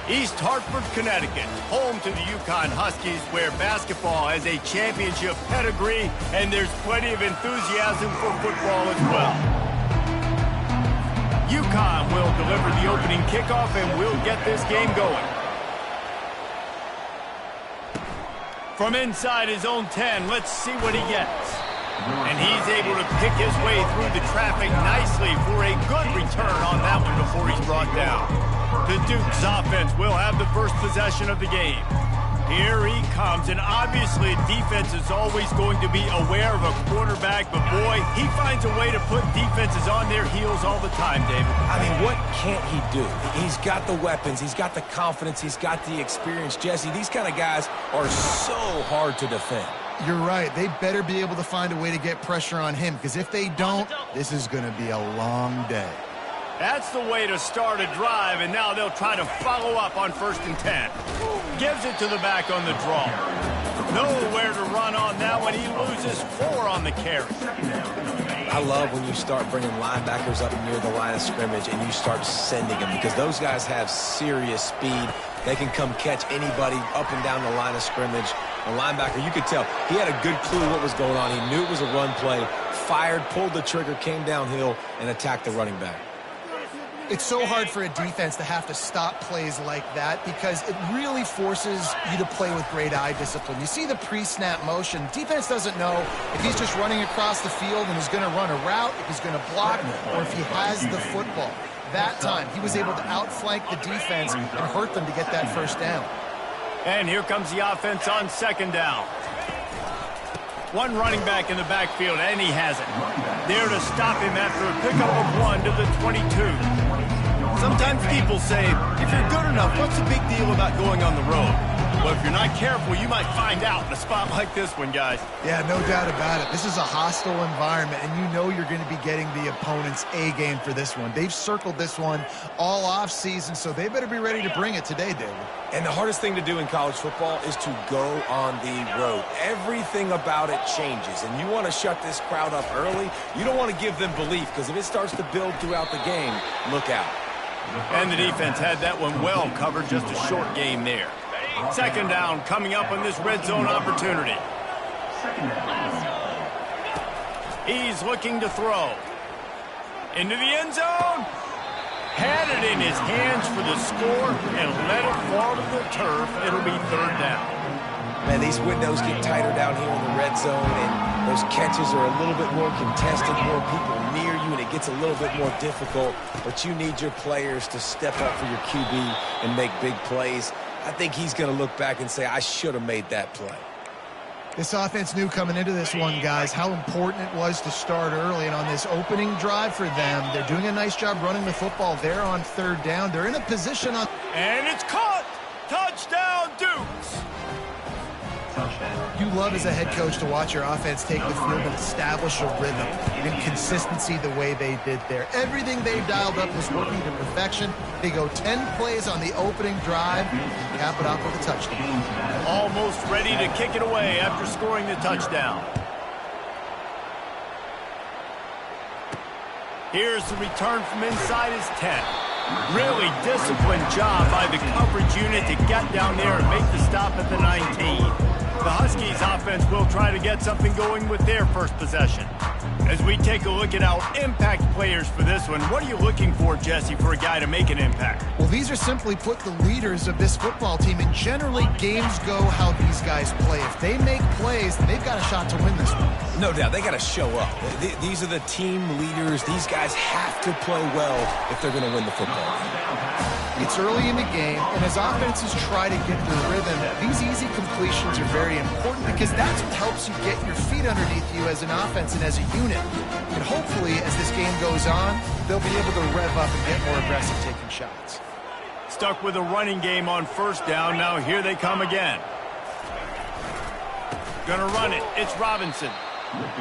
East Hartford, Connecticut, home to the UCONN Huskies, where basketball has a championship pedigree, and there's plenty of enthusiasm for football as well. UCONN will deliver the opening kickoff, and we'll get this game going. From inside his own 10, let's see what he gets. And he's able to pick his way through the traffic nicely for a good return on that one before he's brought down. The Duke's offense will have the first possession of the game. Here he comes, and obviously defense is always going to be aware of a quarterback, but boy, he finds a way to put defenses on their heels all the time, David. I mean, what can't he do? He's got the weapons, he's got the confidence, he's got the experience. Jesse, these kind of guys are so hard to defend. You're right. They better be able to find a way to get pressure on him, because if they don't, this is going to be a long day. That's the way to start a drive, and now they'll try to follow up on 1st and 10. Gives it to the back on the draw. Nowhere to run on that one. He loses 4 on the carry. I love when you start bringing linebackers up near the line of scrimmage and you start sending them, because those guys have serious speed. They can come catch anybody up and down the line of scrimmage. The linebacker, you could tell, he had a good clue what was going on. He knew it was a run play, fired, pulled the trigger, came downhill, and attacked the running back. It's so hard for a defense to have to stop plays like that, because it really forces you to play with great eye discipline. You see the pre-snap motion. Defense doesn't know if he's just running across the field and he's going to run a route, if he's going to block, or if he has the football. That time, he was able to outflank the defense and hurt them to get that first down. And here comes the offense on 2nd down. One running back in the backfield, and he has it. There to stop him after a pickup of 1 to the 22. Sometimes people say, if you're good enough, what's the big deal about going on the road? Well, if you're not careful, you might find out in a spot like this one, guys. Yeah, no doubt about it. This is a hostile environment, and you know you're going to be getting the opponent's A-game for this one. They've circled this one all off-season, so they better be ready to bring it today, David. And the hardest thing to do in college football is to go on the road. Everything about it changes, and you want to shut this crowd up early. You don't want to give them belief, because if it starts to build throughout the game, look out. And the defense had that one well covered, just a short game there. 2nd down coming up on this red zone opportunity. He's looking to throw. Into the end zone. Had it in his hands for the score and let it fall to the turf. It'll be 3rd down. Man, these windows get tighter down here in the red zone, and those catches are a little bit more contested, more people near you, and it gets a little bit more difficult. But you need your players to step up for your QB and make big plays. I think he's going to look back and say, I should have made that play. This offense knew coming into this one, guys, how important it was to start early. And on this opening drive for them, they're doing a nice job running the football. They're on 3rd down. They're in a position on... And it's caught! Touchdown, Dukes! You love as a head coach to watch your offense take the field and establish a rhythm and consistency the way they did there. Everything they dialed up was working to perfection. They go 10 plays on the opening drive and cap it off with a touchdown. Almost ready to kick it away after scoring the touchdown. Here's the return from inside his 10. Really disciplined job by the coverage unit to get down there and make the stop at the 19. The Huskies offense will try to get something going with their first possession. As we take a look at our impact players for this one, what are you looking for, Jesse, for a guy to make an impact? Well, these are simply put the leaders of this football team, and generally games go how these guys play. If they make plays, they've got a shot to win this one. No doubt, they got to show up. These are the team leaders. These guys have to play well if they're going to win the football game. It's early in the game, and as offenses try to get their rhythm, these easy completions are very important, because that's what helps you get your feet underneath you as an offense and as a unit. And hopefully, as this game goes on, they'll be able to rev up and get more aggressive taking shots. Stuck with a running game on 1st down. Now here they come again. Gonna run it. It's Robinson.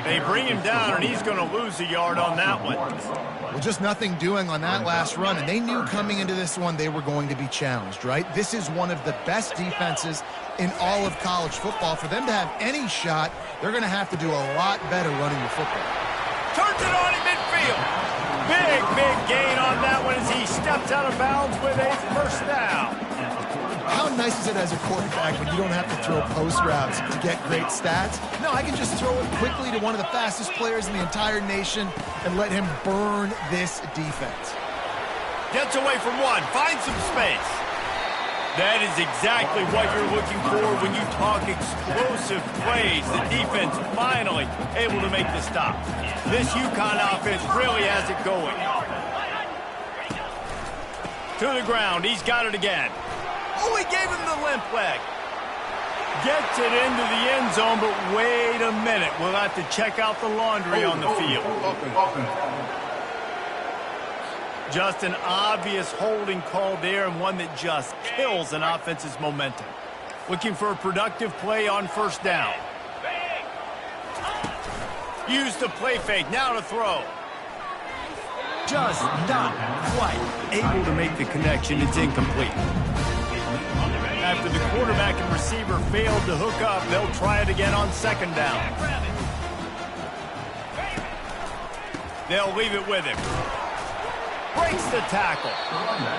They bring him down, and he's going to lose a yard on that one. Well, just nothing doing on that last run, and they knew coming into this one they were going to be challenged, right? This is one of the best defenses in all of college football. For them to have any shot, they're going to have to do a lot better running the football. Turns it on in midfield. Big gain on that one as he steps out of bounds with a 1st down. nice is it as a quarterback when you don't have to throw post routes to get great stats? No, I can just throw it quickly to one of the fastest players in the entire nation and let him burn this defense. Gets away from one, finds some space. That is exactly what you're looking for when you talk explosive plays. The defense finally able to make the stop. This UConn offense really has it going. To the ground, he's got it again. Oh, he gave him the limp leg. Gets it into the end zone, but wait a minute. We'll have to check out the laundry on the field. Just an obvious holding call there, and one that just kills an offense's momentum. Looking for a productive play on first down. Use the play fake, now to throw. Just not quite able to make the connection. It's incomplete. After the quarterback and receiver failed to hook up, they'll try it again on second down. They'll leave it with him. Breaks the tackle.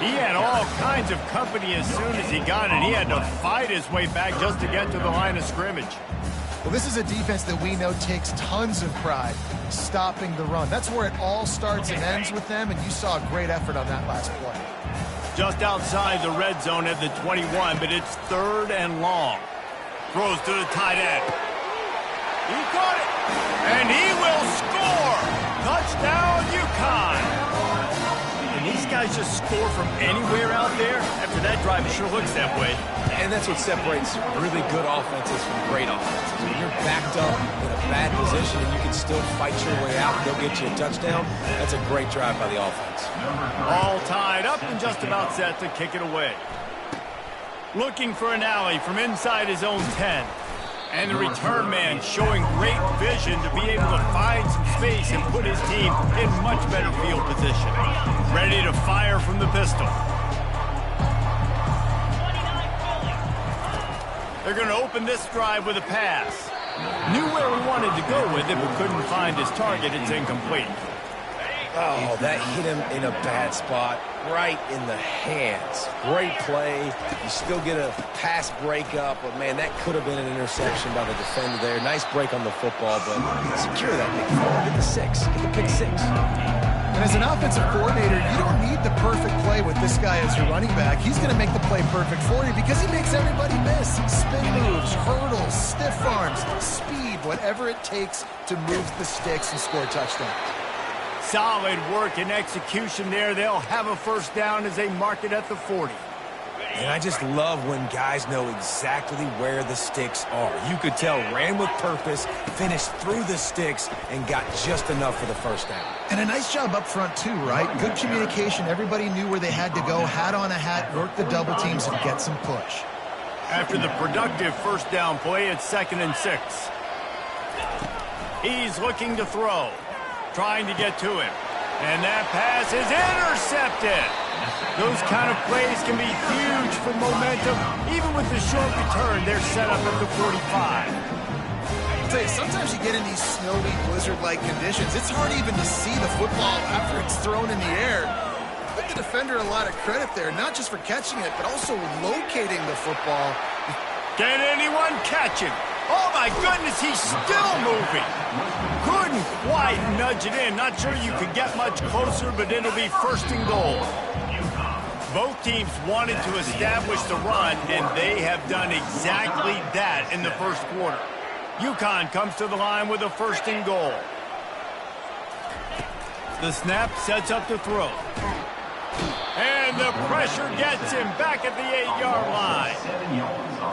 He had all kinds of company as soon as he got it. He had to fight his way back just to get to the line of scrimmage. Well, this is a defense that we know takes tons of pride stopping the run. That's where it all starts and ends with them, and you saw a great effort on that last play. Just outside the red zone at the 21, but it's third and long. Throws to the tight end. He caught it, and he will score. Touchdown, UConn. These guys just score from anywhere out there. After that drive, it sure looks that way. And that's what separates really good offenses from great offenses. When you're backed up in a bad position and you can still fight your way out and go get you a touchdown, that's a great drive by the offense. All tied up and just about set to kick it away. Looking for an alley from inside his own 10. And the return man showing great vision to be able to find some space and put his team in much better field position. Ready to fire from the pistol. They're going to open this drive with a pass. Knew where he wanted to go with it, but couldn't find his target. It's incomplete. Oh, that hit him in a bad spot, right in the hands. Great play. You still get a pass breakup, but, man, that could have been an interception by the defender there. Nice break on the football, but secure that big ball. Get the six. Get the pick six. And as an offensive coordinator, you don't need the perfect play with this guy as your running back. He's going to make the play perfect for you because he makes everybody miss. Spin moves, hurdles, stiff arms, speed, whatever it takes to move the sticks and score a touchdown. Solid work and execution there. They'll have a first down as they mark it at the 40. And I just love when guys know exactly where the sticks are. You could tell ran with purpose, finished through the sticks, and got just enough for the first down. And a nice job up front, too, right? Good communication. Everybody knew where they had to go. Hat on a hat, work the double teams, and get some push. After the productive first down play, it's 2nd and 6. He's looking to throw. Trying to get to him. And that pass is intercepted. Those kind of plays can be huge for momentum. Even with the short return, they're set up at the 45. I'll tell you, sometimes you get in these snowy, blizzard-like conditions. It's hard even to see the football after it's thrown in the air. Give the defender a lot of credit there, not just for catching it, but also locating the football. Can anyone catch him? Oh, my goodness, he's still moving. Couldn't quite nudge it in. Not sure you could get much closer, but it'll be 1st and goal. Both teams wanted to establish the run, and they have done exactly that in the first quarter. UConn comes to the line with a 1st and goal. The snap sets up the throw. And the pressure gets him back at the 8-yard line.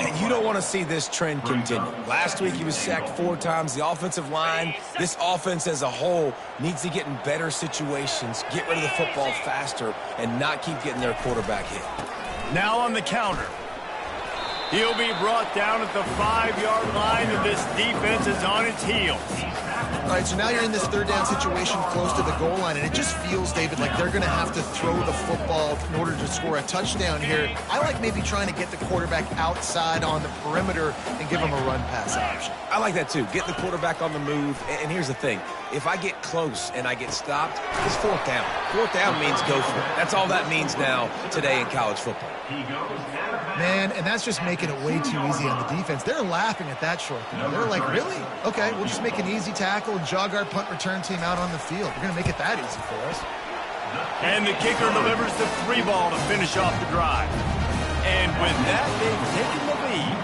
And you don't want to see this trend continue. Last week he was sacked 4 times. The offensive line, this offense as a whole, needs to get in better situations, get rid of the football faster, and not keep getting their quarterback hit. Now on the counter. He'll be brought down at the 5-yard line, and this defense is on its heels. All right, so now you're in this 3rd down situation close to the goal line, and it just feels, David, like they're going to have to throw the football in order to score a touchdown here. I like maybe trying to get the quarterback outside on the perimeter and give him a run-pass option. I like that, too. Get the quarterback on the move. And here's the thing. if I get close and I get stopped, it's fourth down. Fourth down means go for it. That's all that means now today in college football. Man, and that's just making it way too easy on the defense. They're laughing at that short throw. They're like, really? Okay, we'll just make an easy tackle and jog our punt return team out on the field. We're going to make it that easy for us. And the kicker delivers the 3-ball to finish off the drive. And with that, they've taken the lead.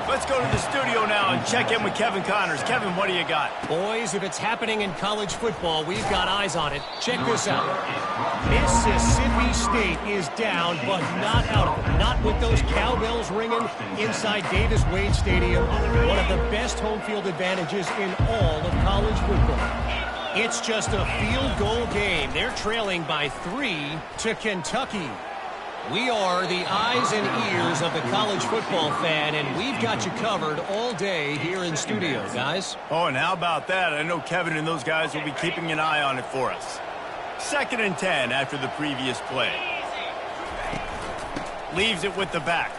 Let's go to the studio now and check in with Kevin Connors. Kevin, what do you got? Boys, if it's happening in college football, we've got eyes on it. Check this out. Mississippi State is down, but not out of it. Not with those cowbells ringing inside Davis-Wade Stadium, one of the best home field advantages in all of college football. It's just a field goal game. They're trailing by 3 to Kentucky. We are the eyes and ears of the college football fan, and we've got you covered all day here in studio, guys. Oh, and how about that? I know Kevin and those guys will be keeping an eye on it for us. 2nd and 10 after the previous play. Leaves it with the back.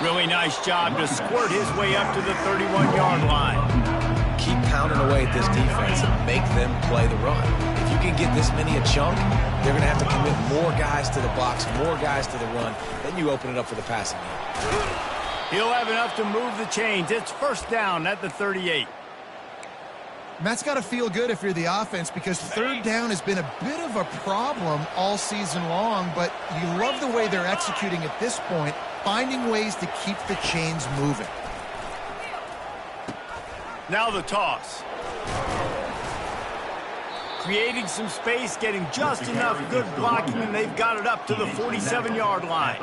Really nice job to squirt his way up to the 31-yard line. Keep pounding away at this defense and make them play the run. If you can get this many a chunk, they're going to have to commit more guys to the box, more guys to the run. Then you open it up for the passing game. He'll have enough to move the chains. It's 1st down at the 38. And that's got to feel good if you're the offense, because 3rd down has been a bit of a problem all season long, but you love the way they're executing at this point, finding ways to keep the chains moving. Now the toss. Creating some space, getting just enough good blocking, and they've got it up to the 47-yard line.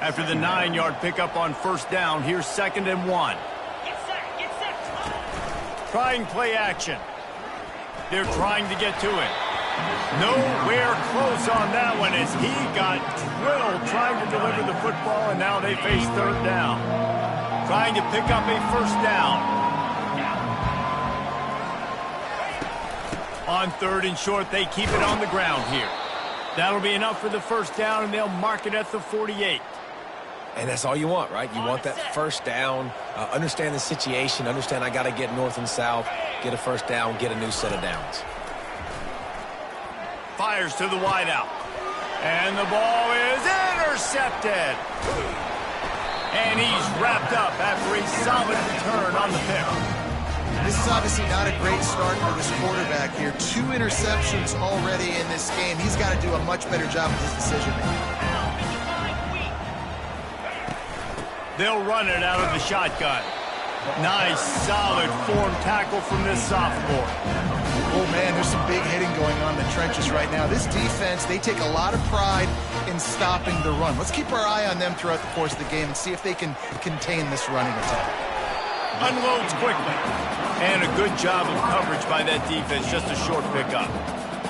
After the 9-yard pickup on 1st down, here's 2nd and 1. Trying play action. They're trying to get to it. Nowhere close on that one as he got drilled trying to deliver the football, and now they face 3rd down. Trying to pick up a 1st down. On 3rd and short, they keep it on the ground here. That'll be enough for the 1st down, and they'll mark it at the 48. And that's all you want, right? You want that 1st down, understand the situation, understand I got to get north and south, get a 1st down, get a new set of downs. Fires to the wideout. And the ball is intercepted. And he's wrapped up after a solid return on the pick. This is obviously not a great start for this quarterback here. 2 interceptions already in this game. He's got to do a much better job with his decision-making. They'll run it out of the shotgun. Nice, solid form tackle from this sophomore. Oh, man, there's some big hitting going on in the trenches right now. This defense, they take a lot of pride in stopping the run. Let's keep our eye on them throughout the course of the game and see if they can contain this running attack. Unloads quickly. And a good job of coverage by that defense. Just a short pickup.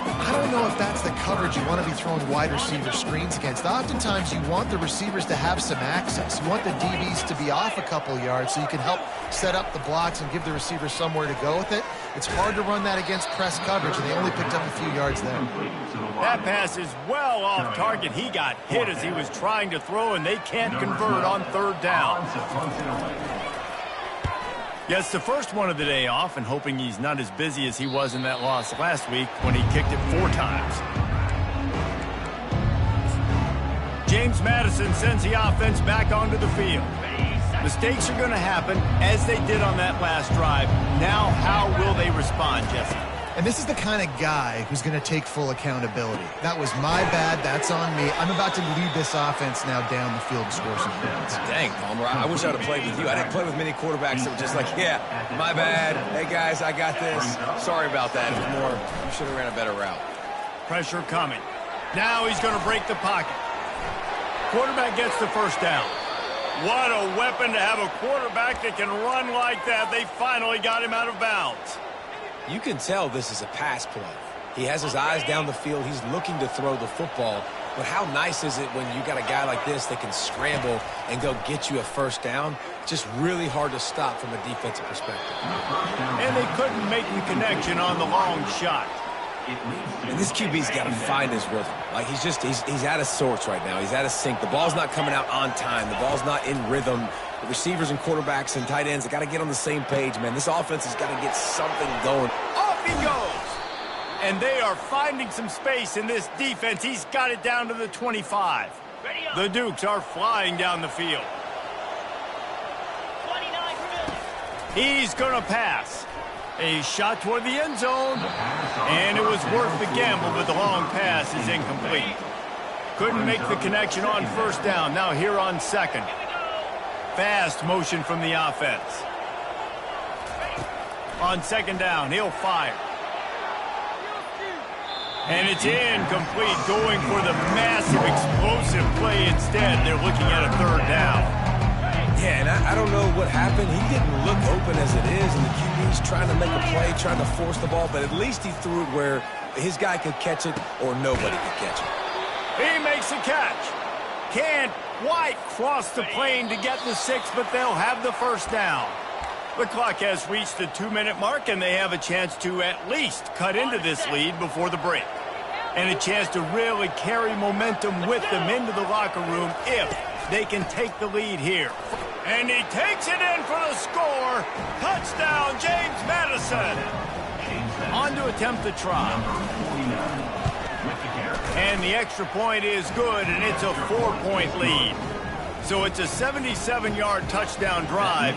I don't know if that's the coverage you want to be throwing wide receiver screens against. Oftentimes, you want the receivers to have some access. You want the DBs to be off a couple yards so you can help set up the blocks and give the receiver somewhere to go with it. It's hard to run that against press coverage, and they only picked up a few yards there. That pass is well off target. He got hit as he was trying to throw, and they can't convert on 3rd down. Yes, the first one of the day off, and hoping he's not as busy as he was in that loss last week when he kicked it 4 times. James Madison sends the offense back onto the field. Mistakes are going to happen, as they did on that last drive. Now, how will they respond, Jesse? And this is the kind of guy who's going to take full accountability. That was my bad. That's on me. I'm about to lead this offense now down the field and score some points. Dang, Palmer, I wish I would have played with you. I didn't play with many quarterbacks that were just like, yeah, my bad. Hey, guys, I got this. Sorry about that. It was more, you should have ran a better route. Pressure coming. Now he's going to break the pocket. Quarterback gets the 1st down. What a weapon to have a quarterback that can run like that. They finally got him out of bounds. You can tell this is a pass play. He has his eyes down the field. He's looking to throw the football. But how nice is it when you got a guy like this that can scramble and go get you a 1st down? Just really hard to stop from a defensive perspective. And they couldn't make the connection on the long shot. And this QB's got to find his rhythm. Like, he's out of sorts right now. He's out of sync. The ball's not coming out on time. The ball's not in rhythm. The receivers and quarterbacks and tight ends, they got to get on the same page, man. This offense has got to get something going. Off he goes. And they are finding some space in this defense. He's got it down to the 25. The Dukes are flying down the field. He's going to pass. A shot toward the end zone. And it was worth the gamble, but the long pass is incomplete. Couldn't make the connection on first down. Now here on second. Fast motion from the offense. On second down, he'll fire. And it's incomplete, going for the massive explosive play instead. They're looking at a third down. Yeah, and I don't know what happened. He didn't look open as it is, and the QB's trying to make a play, trying to force the ball, but at least he threw it where his guy could catch it or nobody could catch it. He makes the catch. Can't quite cross the plane to get the 6, but they'll have the first down. The clock has reached the 2-minute mark, and they have a chance to at least cut into this lead before the break. And a chance to really carry momentum with them into the locker room if they can take the lead here. And he takes it in for the score. Touchdown, James Madison. On to attempt the try. And the extra point is good, and it's a 4-point lead. So it's a 77-yard touchdown drive,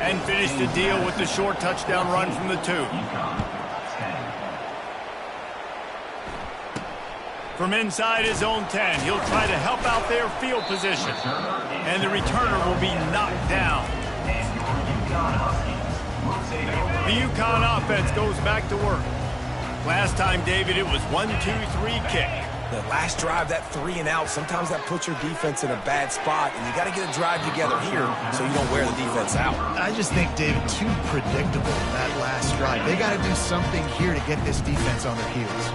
and finish the deal with the short touchdown run from the 2. From inside his own 10, he'll try to help out their field position. And the returner will be knocked down. The UConn offense goes back to work. Last time, David, it was 1-2-3 kick. The last drive, that 3 and out, sometimes that puts your defense in a bad spot, and you got to get a drive together here so you don't wear the defense out. I just think, David, too predictable, that last drive. They got to do something here to get this defense on their heels.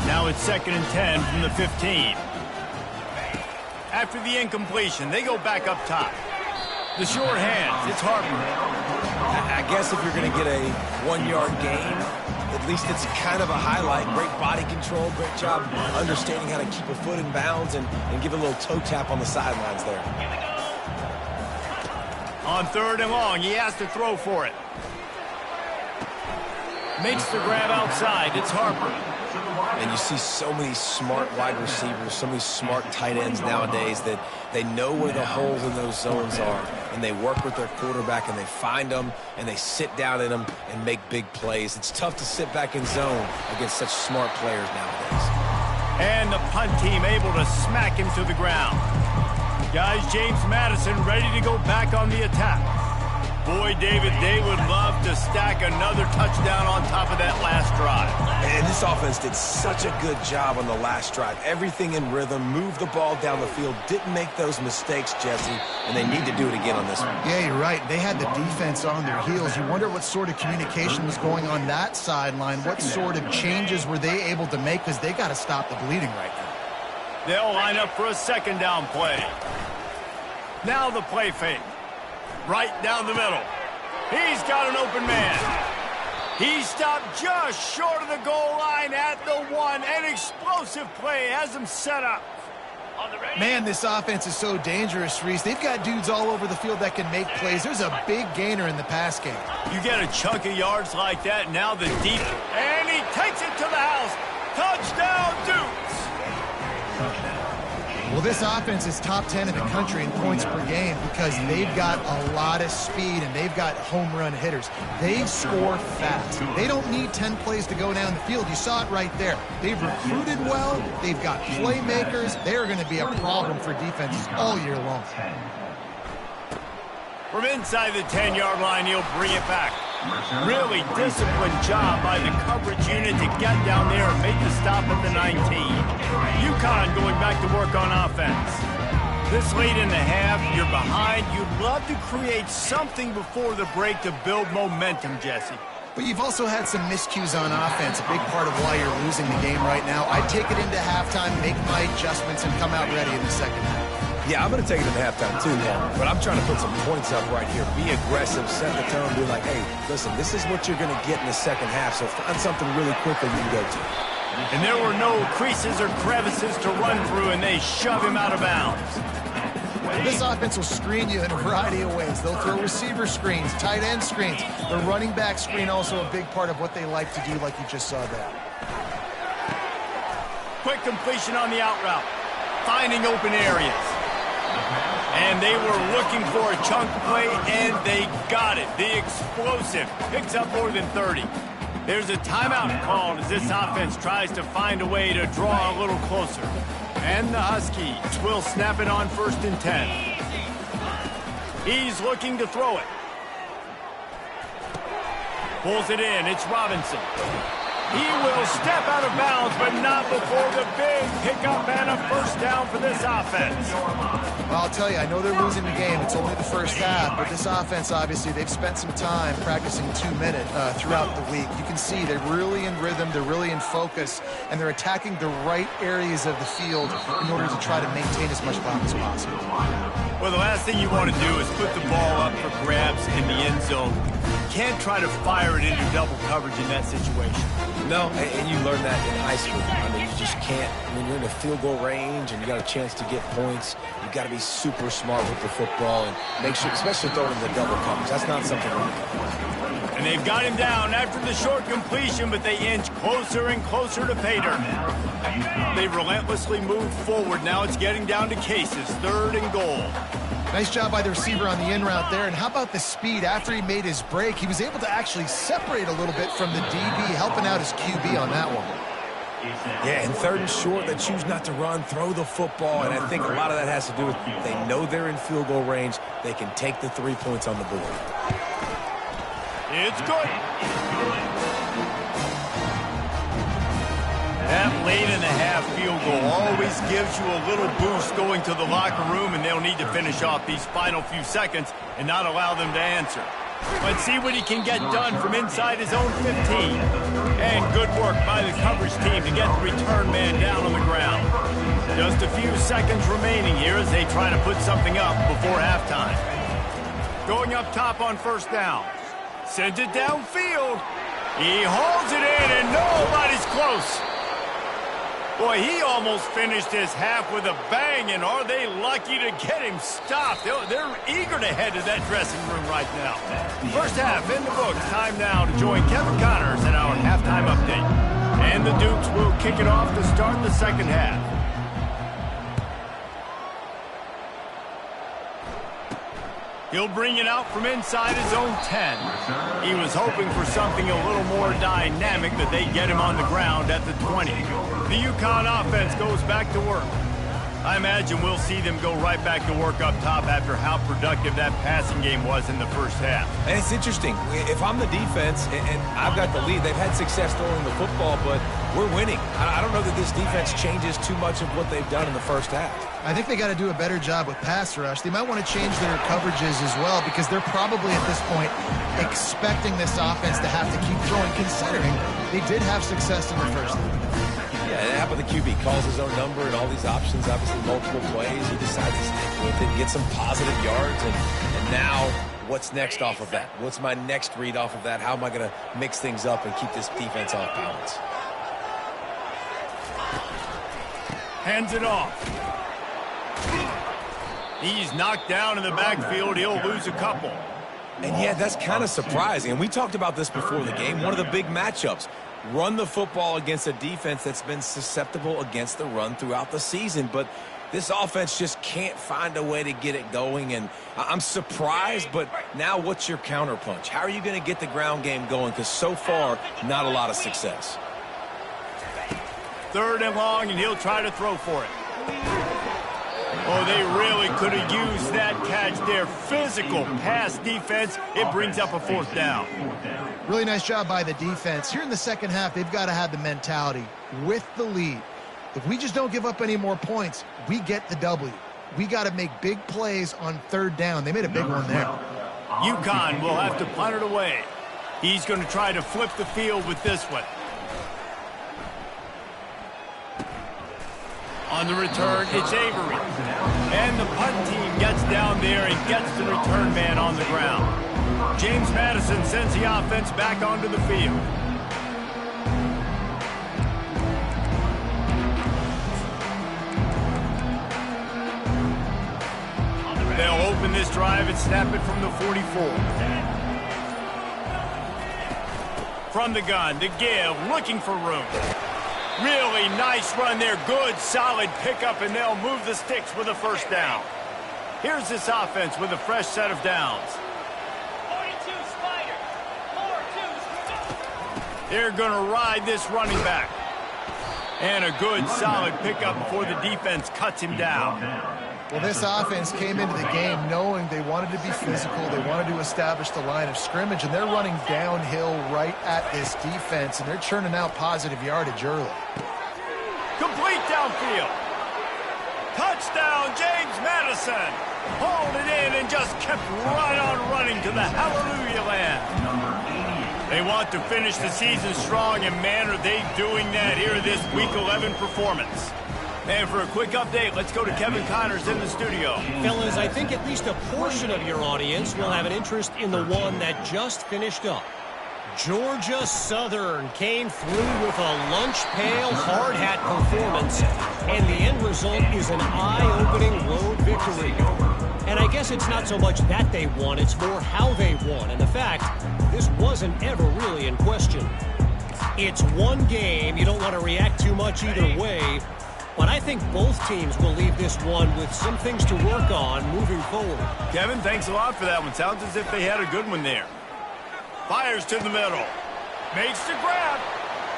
Now it's 2nd and 10 from the 15. After the incompletion, they go back up top. The sure hands, it's Harper. I guess if you're going to get a 1-yard gain, at least it's kind of a highlight. Great body control, great job understanding how to keep a foot in bounds and give a little toe tap on the sidelines there. On 3rd and long, he has to throw for it. Makes the grab outside, it's Harper. And you see so many smart wide receivers, so many smart tight ends nowadays that they know where the holes in those zones are, and they work with their quarterback, and they find them, and they sit down in them and make big plays. It's tough to sit back in zone against such smart players nowadays. And the punt team able to smack him to the ground. Guys, James Madison ready to go back on the attack. Boy, David, they would love to stack another touchdown on top of that last drive. And this offense did such a good job on the last drive. Everything in rhythm, moved the ball down the field, didn't make those mistakes, Jesse, and they need to do it again on this one. Yeah, you're right. They had the defense on their heels. You wonder what sort of communication was going on that sideline. What sort of changes were they able to make, because they got to stop the bleeding right now. They'll line up for a 2nd down play. Now the play fake. Right down the middle. He's got an open man. He stopped just short of the goal line at the 1. An explosive play has him set up. Man, this offense is so dangerous, Reese. They've got dudes all over the field that can make plays. There's a big gainer in the pass game. You get a chunk of yards like that, now the deep. And he takes it to the house. Touchdown, Dukes. Well, this offense is top 10 in the country in points per game because they've got a lot of speed and they've got home run hitters. They score fast. They don't need 10 plays to go down the field. You saw it right there. They've recruited well. They've got playmakers. They're going to be a problem for defenses all year long. From inside the 10-yard line, he'll bring it back. Really disciplined job by the coverage unit to get down there and make the stop at the 19. UConn going back to work on offense. This late in the half, you're behind. You'd love to create something before the break to build momentum, Jesse. But you've also had some miscues on offense, a big part of why you're losing the game right now. I'd take it into halftime, make my adjustments, and come out ready in the second half. Yeah, I'm going to take it into halftime too, but I'm trying to put some points up right here. Be aggressive, set the tone, be like, hey, listen, this is what you're going to get in the second half, so find something really quickly you can go to. And there were no creases or crevices to run through, and they shove him out of bounds. This offense will screen you in a variety of ways. They'll throw receiver screens, tight end screens. The running back screen also a big part of what they like to do, like you just saw there. Quick completion on the out route, finding open areas. And they were looking for a chunk play, and they got it. The explosive picks up more than 30. There's a timeout called as this offense tries to find a way to draw a little closer. And the Huskies will snap it on 1st and 10. He's looking to throw it. Pulls it in. It's Robinson. He will step out of bounds, but not before the big pickup and a first down for this offense. Well, I'll tell you, I know they're losing the game. It's only the first half, but this offense, obviously, they've spent some time practicing 2 minute throughout the week. You can see they're really in rhythm, they're really in focus, and they're attacking the right areas of the field in order to try to maintain as much clock as possible. Well, the last thing you want to do is put the ball up for grabs in the end zone. You can't try to fire it into double coverage in that situation. No, and you learn that in high school. I mean, you just can't. When you're in a field goal range and you got a chance to get points, you got to be super smart with the football and make sure, especially throwing the double coverage. That's not something we're doing. And they've got him down after the short completion, but they inch closer and closer to pay dirt. They've relentlessly moved forward. Now it's getting down to cases, 3rd and goal. Nice job by the receiver on the in route there. And how about the speed? After he made his break, he was able to actually separate a little bit from the DB, helping out his QB on that one. Yeah, and 3rd and short, they choose not to run, throw the football, and I think a lot of that has to do with they know they're in field goal range. They can take the 3 points on the board. It's good. That late-in-the-half field goal always gives you a little boost going to the locker room, and they'll need to finish off these final few seconds and not allow them to answer. Let's see what he can get done from inside his own 15. And good work by the coverage team to get the return man down on the ground. Just a few seconds remaining here as they try to put something up before halftime. Going up top on 1st down. Sends it downfield. He hauls it in, and nobody's close. Boy, he almost finished his half with a bang, and are they lucky to get him stopped? They're eager to head to that dressing room right now. First half in the books. Time now to join Kevin Connors in our halftime update. And the Dukes will kick it off to start the second half. He'll bring it out from inside his own 10. He was hoping for something a little more dynamic, that they get him on the ground at the 20. The UConn offense goes back to work. I imagine we'll see them go right back to work up top after how productive that passing game was in the first half. And it's interesting. If I'm the defense and I've got the lead, they've had success throwing the football, but we're winning. I don't know that this defense changes too much of what they've done in the first half. I think they got to do a better job with pass rush. They might want to change their coverages as well, because they're probably at this point expecting this offense to have to keep throwing, considering they did have success in the first half. Yeah, how about the QB? Calls his own number and all these options, obviously multiple plays. He decides to stick with it, get some positive yards, and now what's next off of that? What's my next read off of that? How am I going to mix things up and keep this defense off balance? Hands it off. He's knocked down in the backfield. He'll lose a couple. And yeah, that's kind of surprising. And we talked about this before the game. One of the big matchups. Run the football against a defense that's been susceptible against the run throughout the season. But this offense just can't find a way to get it going. And I'm surprised, but now what's your counterpunch? How are you going to get the ground game going? Because so far, not a lot of success. 3rd and long, and he'll try to throw for it. Oh, they really could have used that catch there. Physical pass defense. It brings up a 4th down. Really nice job by the defense. Here in the second half, they've got to have the mentality with the lead. If we just don't give up any more points, we get the W. We got to make big plays on 3rd down. They made a big one there. UConn will have to punt it away. He's going to try to flip the field with this one. On the return, it's Avery. And the punt team gets down there and gets the return man on the ground. James Madison sends the offense back onto the field. They'll open this drive and snap it from the 44. From the gun, to give, looking for room. Really nice run there. Good, solid pickup, and they'll move the sticks with a first down. Here's this offense with a fresh set of downs. 42 Spider. 4-2. They're going to ride this running back. And a good, solid pickup before the defense cuts him down. Well, this offense came into the game knowing they wanted to be physical, they wanted to establish the line of scrimmage, and they're running downhill right at this defense, and they're churning out positive yardage early. Complete downfield. Touchdown, James Madison. Hauled it in and just kept right on running to the hallelujah land. They want to finish the season strong, and man, are they doing that here in this Week 11 performance. And for a quick update, let's go to Kevin Connors in the studio. Fellas, I think at least a portion of your audience will have an interest in the one that just finished up. Georgia Southern came through with a lunch pail hard hat performance, and the end result is an eye-opening road victory. And I guess it's not so much that they won, it's more how they won. And the fact, this wasn't ever really in question. It's one game, you don't want to react too much either way, but I think both teams will leave this one with some things to work on moving forward. Kevin, thanks a lot for that one. Sounds as if they had a good one there. Fires to the middle. Makes the grab.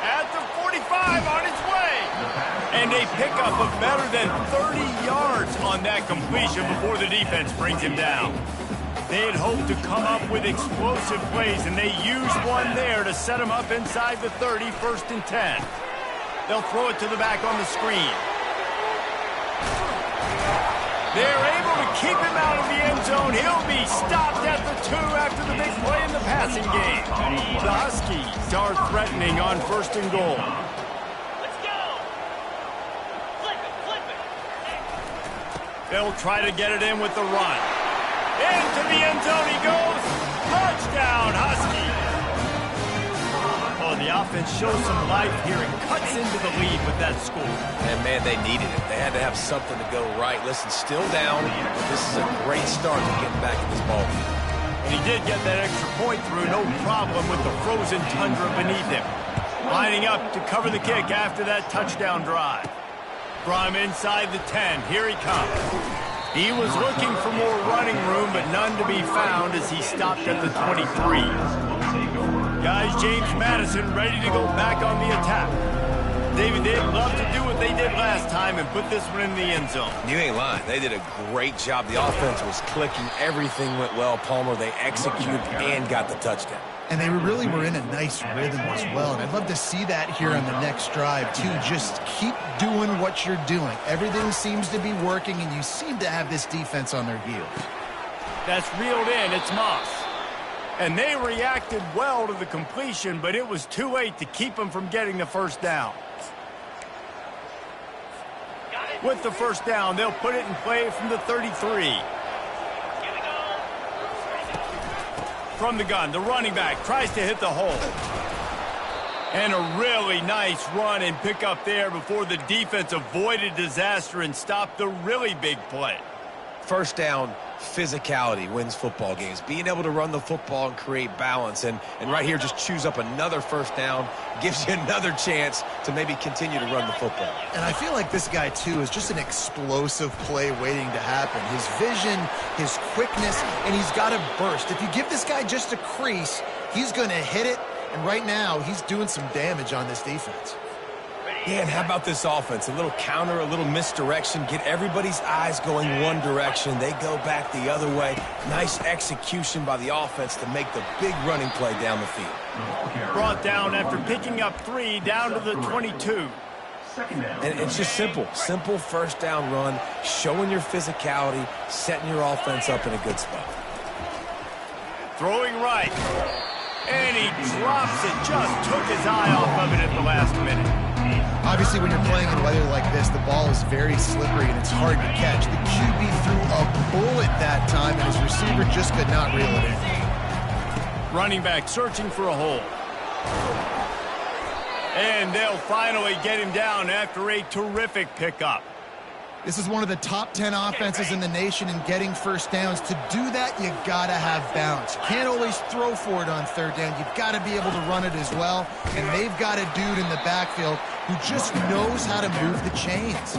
At the 45 on its way. And a pickup of better than 30 yards on that completion before the defense brings him down. They had hoped to come up with explosive plays, and they used one there to set him up inside the 30, 1st and 10. They'll throw it to the back on the screen. They're able to keep him out of the end zone. He'll be stopped at the 2 after the big play in the passing game. The Huskies are threatening on 1st and goal. Let's go. Flip it. They'll try to get it in with the run. Into the end zone he goes. Touchdown, Huskies. Oh, the offense shows some life here and cuts into the lead with that score. And, man, they needed it. They had to have something to go right. Listen, still down, but this is a great start to getting back in this ball game. And he did get that extra point through, no problem with the frozen tundra beneath him. Lining up to cover the kick after that touchdown drive. From inside the 10, here he comes. He was looking for more running room, but none to be found as he stopped at the 23. Guys, James Madison ready to go back on the attack. David, they'd love to do what they did last time and put this one in the end zone. You ain't lying. They did a great job. The offense was clicking. Everything went well, Palmer. They executed and got the touchdown. And they really were in a nice rhythm as well. And I'd love to see that here on the next drive, too. Just keep doing what you're doing. Everything seems to be working, and you seem to have this defense on their heels. That's reeled in. It's Moss. And they reacted well to the completion, but it was too late to keep them from getting the first down. With the first down, they'll put it in play from the 33. From the gun, the running back tries to hit the hole. And a really nice run and pick up there before the defense avoided disaster and stopped the really big play. First down, physicality wins football games. Being able to run the football and create balance. And right here, just choose up another first down, gives you another chance to maybe continue to run the football. And I feel like this guy, too, is just an explosive play waiting to happen. His vision, his quickness, and he's got a burst. If you give this guy just a crease, he's going to hit it. And right now, he's doing some damage on this defense. Yeah, and how about this offense? A little counter, a little misdirection. Get everybody's eyes going one direction. They go back the other way. Nice execution by the offense to make the big running play down the field. Brought down after picking up 3 down to the 22. And it's just simple. Simple first down run, showing your physicality, setting your offense up in a good spot. Throwing right. And he drops it. Just took his eye off of it at the last minute. Obviously, when you're playing in weather like this, the ball is very slippery and it's hard to catch. The QB threw a bullet that time, and his receiver just could not reel it in. Running back searching for a hole. And they'll finally get him down after a terrific pickup. This is one of the top 10 offenses in the nation in getting first downs. To do that, you gotta have balance. You can't always throw for it on third down. You've got to be able to run it as well. And they've got a dude in the backfield who just knows how to move the chains.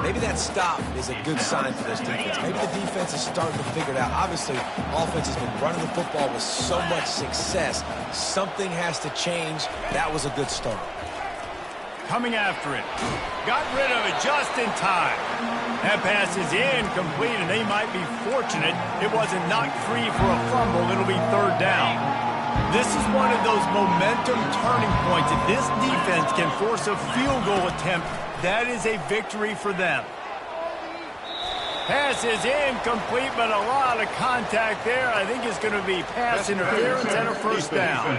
Maybe that stop is a good sign for this defense. Maybe the defense is starting to figure it out. Obviously, offense has been running the football with so much success. Something has to change. That was a good start. Coming after it. Got rid of it just in time. That pass is incomplete, and they might be fortunate it wasn't knocked free for a fumble. It'll be third down. This is one of those momentum turning points. If this defense can force a field goal attempt, that is a victory for them. Pass is incomplete, but a lot of contact there. I think it's going to be pass interference and a first down.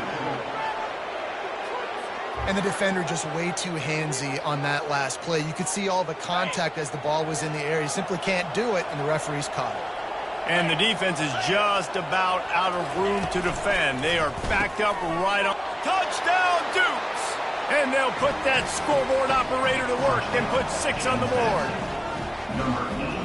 And the defender just way too handsy on that last play. You could see all the contact as the ball was in the air. He simply can't do it, and the referee's caught it. And the defense is just about out of room to defend. They are backed up right on. Touchdown, Dukes! And they'll put that scoreboard operator to work and put 6 on the board.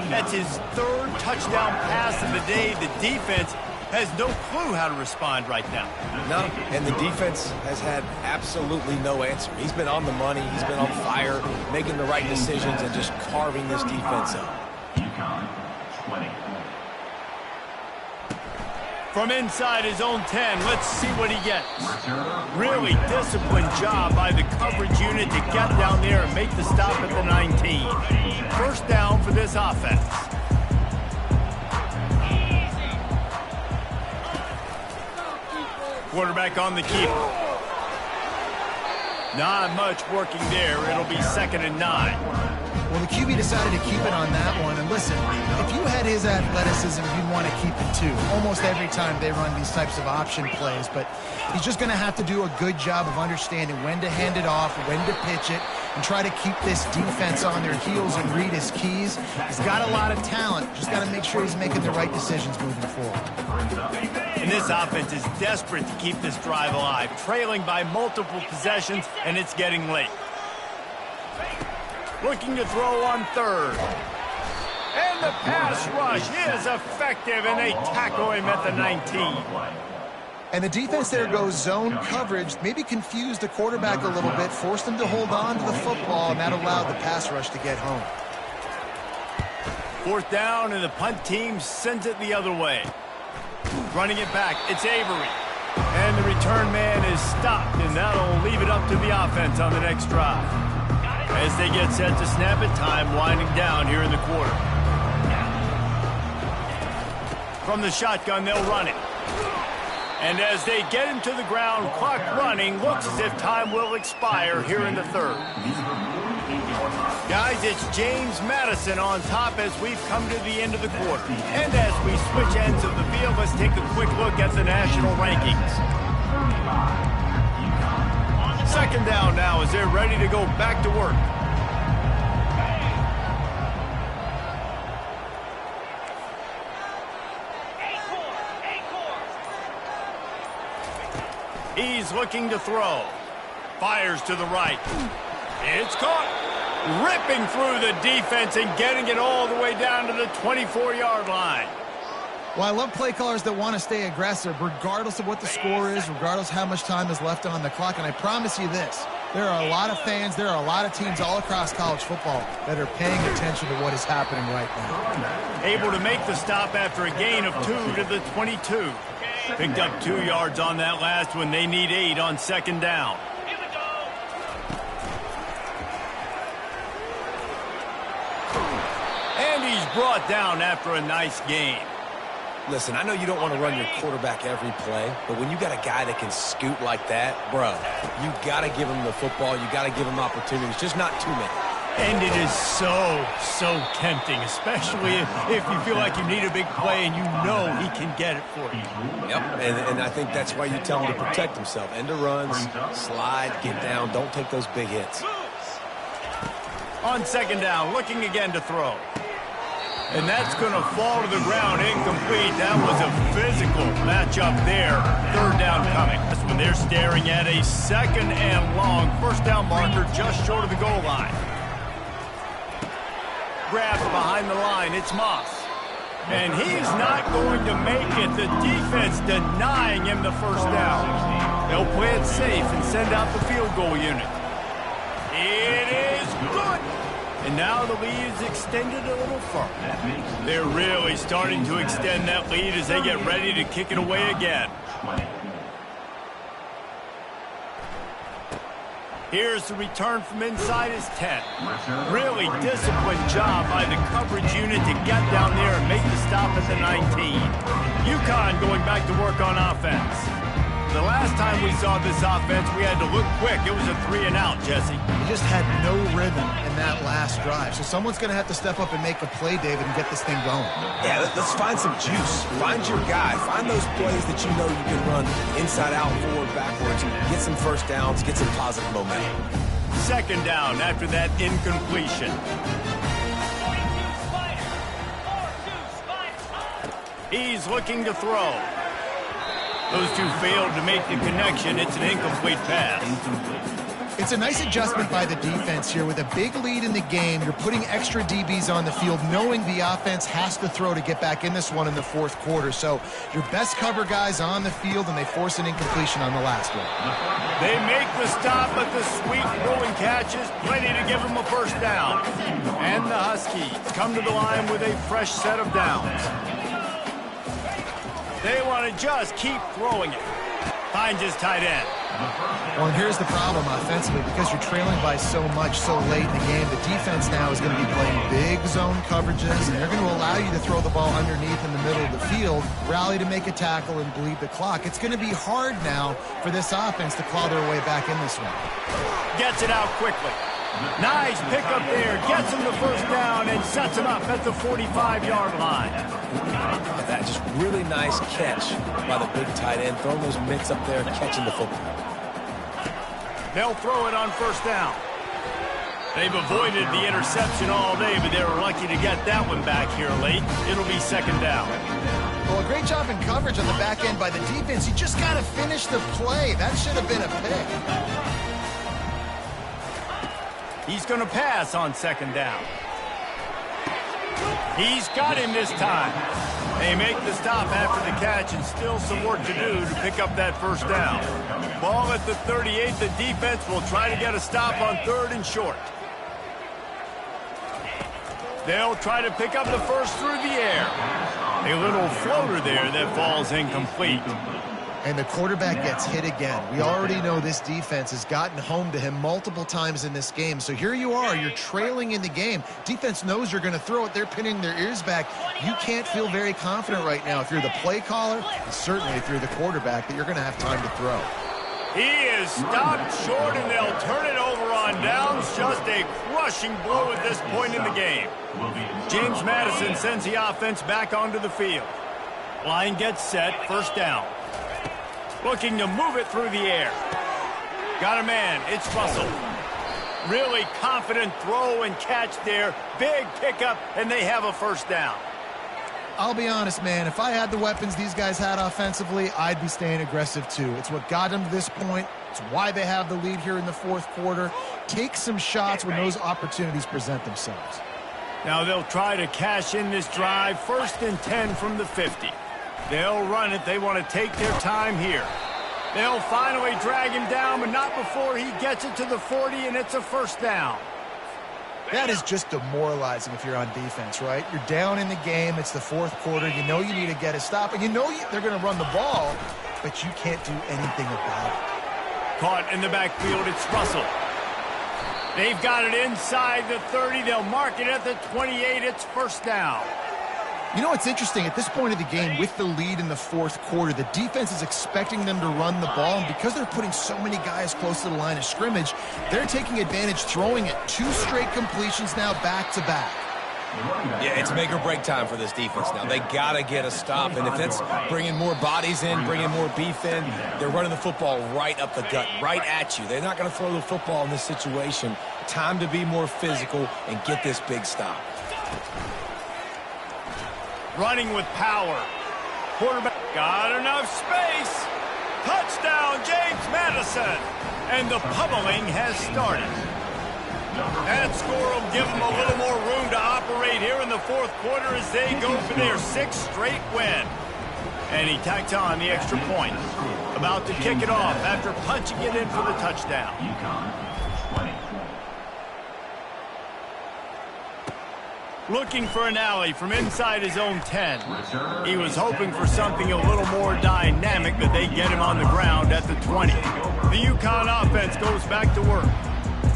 That's his third touchdown pass of the day. The defense has no clue how to respond right now. No, and the defense has had absolutely no answer. He's been on the money. He's been on fire, making the right decisions and just carving this defense up. UCONN 20. From inside his own 10, let's see what he gets. Really disciplined job by the coverage unit to get down there and make the stop at the 19. First down for this offense. Quarterback on the keeper. Not much working there. It'll be 2nd and 9. Well, the QB decided to keep it on that one. And listen, if you had his athleticism, you'd want to keep it too. Almost every time they run these types of option plays. But he's just going to have to do a good job of understanding when to hand it off, when to pitch it, and try to keep this defense on their heels and read his keys. He's got a lot of talent. Just got to make sure he's making the right decisions moving forward. And this offense is desperate to keep this drive alive, trailing by multiple possessions, and it's getting late. Looking to throw on third. And the pass rush is effective, and they tackle him at the 19. And the defense there goes zone coverage, maybe confused the quarterback a little bit, forced him to hold on to the football, and that allowed the pass rush to get home. Fourth down, and the punt team sends it the other way. Running it back, it's Avery. And the return man is stopped, and that'll leave it up to the offense on the next drive. As they get set to snap it, time winding down here in the quarter. From the shotgun, they'll run it. And as they get him to the ground, clock running, looks as if time will expire here in the third. Guys, it's James Madison on top as we've come to the end of the quarter. And as we switch ends of the field, let's take a quick look at the national rankings. 2nd down now as they're ready to go back to work. He's looking to throw. Fires to the right. It's caught. Ripping through the defense and getting it all the way down to the 24-yard line. Well, I love play callers that want to stay aggressive, regardless of what the score is, regardless how much time is left on the clock. And I promise you this, there are a lot of fans, there are a lot of teams all across college football that are paying attention to what is happening right now. Able to make the stop after a gain of 2 to the 22. Picked up 2 yards on that last one. They need 8 on 2nd down. And he's brought down after a nice gain. Listen, I know you don't want to run your quarterback every play, but when you got a guy that can scoot like that, bro, you got to give him the football. You got to give him opportunities, just not too many. And it is so tempting, especially if you feel like you need a big play and you know he can get it for you. Yep, and I think that's why you tell him to protect himself. End of runs, slide, get down, don't take those big hits. On 2nd down, looking again to throw. And that's going to fall to the ground incomplete. That was a physical matchup there. 3rd down coming. That's when they're staring at a 2nd and long. 1st down marker just short of the goal line. grabs behind the line. It's Moss. And he's not going to make it. The defense denying him the first down. They'll play it safe and send out the field goal unit. It is good. And now the lead is extended a little further. They're really starting to extend that lead as they get ready to kick it away again. Here's the return from inside his 10. Really disciplined job by the coverage unit to get down there and make the stop at the 19. UConn going back to work on offense. The last time we saw this offense, we had to look quick. It was a 3-and-out, Jesse. He just had no rhythm in that last drive. So someone's going to have to step up and make a play, David, and get this thing going. Yeah, let's find some juice. Find your guy. Find those plays that you know you can run inside out, forward, backwards. Get some first downs. Get some positive momentum. Second down after that incompletion. 42 Spider. 4-2 Spider. He's looking to throw. Those two failed to make the connection. It's an incomplete pass. It's a nice adjustment by the defense here. With a big lead in the game, you're putting extra DBs on the field, knowing the offense has to throw to get back in this one in the fourth quarter. So your best cover guys on the field, and they force an incompletion on the last one. They make the stop, but the sweet throwing catch is plenty to give them a first down. And the Huskies come to the line with a fresh set of downs. They want to just keep throwing it. Finds his tight end. Well, and here's the problem offensively. Because you're trailing by so much so late in the game, the defense now is going to be playing big zone coverages, and they're going to allow you to throw the ball underneath in the middle of the field, rally to make a tackle, and bleed the clock. It's going to be hard now for this offense to claw their way back in this one. Gets it out quickly. Nice pickup there. Gets him the first down and sets him up at the 45-yard line. That just really nice catch by the big tight end. Throwing those mitts up there, catching the football. They'll throw it on first down. They've avoided the interception all day, but they were lucky to get that one back here late. It'll be second down. Well, a great job in coverage on the back end by the defense. You just got to finish the play. That should have been a pick. He's going to pass on second down. He's got him this time. They make the stop after the catch, and still some work to do to pick up that first down. Ball at the 38. The defense will try to get a stop on third and short. They'll try to pick up the first through the air. A little floater there that falls incomplete. And the quarterback gets hit again. We already know this defense has gotten home to him multiple times in this game. So here you are, you're trailing in the game. Defense knows you're going to throw it. They're pinning their ears back. You can't feel very confident right now if you're the play caller, and certainly if you're the quarterback, that you're going to have time to throw. He is stopped short, and they'll turn it over on downs. Just a crushing blow at this point in the game. James Madison sends the offense back onto the field. Line gets set, first down. Looking to move it through the air. Got a man. It's Russell. Really confident throw and catch there. Big pickup, and they have a first down. I'll be honest, man. If I had the weapons these guys had offensively, I'd be staying aggressive too. It's what got them to this point. It's why they have the lead here in the fourth quarter. Take some shots when those opportunities present themselves. Now they'll try to cash in this drive. First and 10 from the 50. They'll run it. They want to take their time here. They'll finally drag him down, but not before he gets it to the 40, and it's a first down. That is just demoralizing if you're on defense, right? You're down in the game. It's the fourth quarter. You know you need to get a stop, and you know they're going to run the ball, but you can't do anything about it. Caught in the backfield, it's Russell. They've got it inside the 30. They'll mark it at the 28. It's first down. You know what's interesting? At this point of the game, with the lead in the fourth quarter, the defense is expecting them to run the ball, and because they're putting so many guys close to the line of scrimmage, they're taking advantage, throwing it. 2 straight completions now back-to-back. Yeah, it's make or break time for this defense now. They got to get a stop, and if that's bringing more bodies in, bringing more beef in, they're running the football right up the gut, right at you. They're not going to throw the football in this situation. Time to be more physical and get this big stop. Running with power. Quarterback got enough space. Touchdown, James Madison. And the pummeling has started. That score will give them a little more room to operate here in the fourth quarter as they go for their 6th straight win. And he tacked on the extra point. About to kick it off after punching it in for the touchdown. UCONN 20. Looking for an alley from inside his own 10. He was hoping for something a little more dynamic, but they get him on the ground at the 20. The UConn offense goes back to work.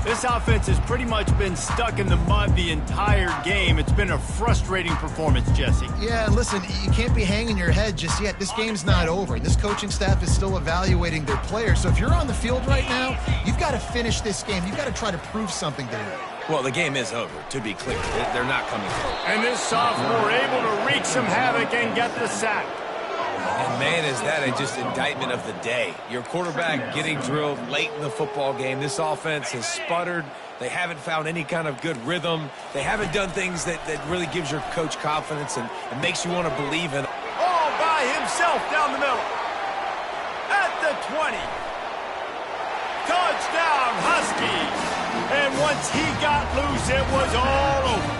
This offense has pretty much been stuck in the mud the entire game. It's been a frustrating performance, Jesse. Yeah, listen, you can't be hanging your head just yet. This game's not over. This coaching staff is still evaluating their players. So if you're on the field right now, you've got to finish this game. You've got to try to prove something to them. Well, the game is over, to be clear. They're not coming through. And this sophomore able to wreak some havoc and get the sack. And, man, is that just indictment of the day. Your quarterback getting drilled late in the football game. This offense has sputtered. They haven't found any kind of good rhythm. They haven't done things that really gives your coach confidence and makes you want to believe in. All by himself down the middle. At the 20. Touchdown, Huskies. And once he got loose, it was all over.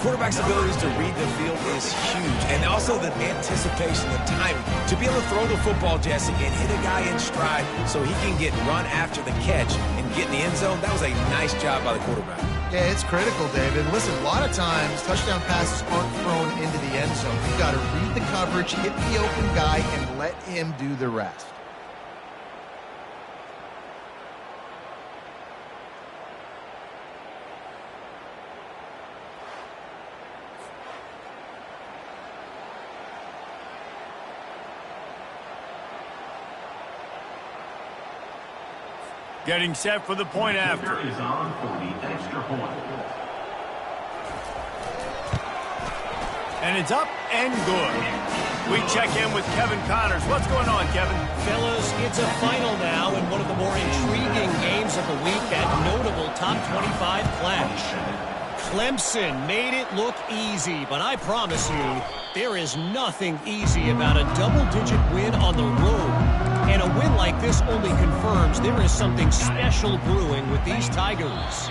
Quarterback's abilities to read the field is huge. And also the anticipation, the timing. To be able to throw the football, Jesse, and hit a guy in stride so he can get run after the catch and get in the end zone, that was a nice job by the quarterback. Yeah, it's critical, David. Listen, a lot of times, touchdown passes aren't thrown into the end zone. You've got to read the coverage, hit the open guy, and let him do the rest. Getting set for the point after. Is on for the extra point. And it's up and good. We check in with Kevin Connors. What's going on, Kevin? Fellas, it's a final now in one of the more intriguing games of the week, that notable top 25 clash. Clemson made it look easy, but I promise you, there is nothing easy about a double-digit win on the road. And a win like this only confirms there is something special brewing with these Tigers.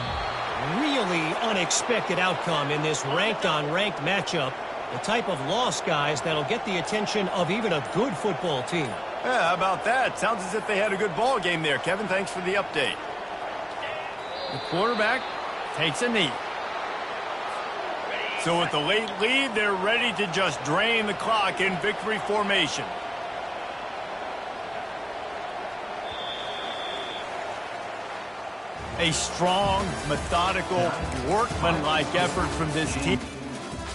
Really unexpected outcome in this ranked-on-ranked matchup. The type of loss, guys, that'll get the attention of even a good football team. Yeah, how about that? Sounds as if they had a good ball game there, Kevin. Thanks for the update. The quarterback takes a knee. So with the late lead, they're ready to just drain the clock in victory formation. A strong, methodical, workmanlike effort from this team.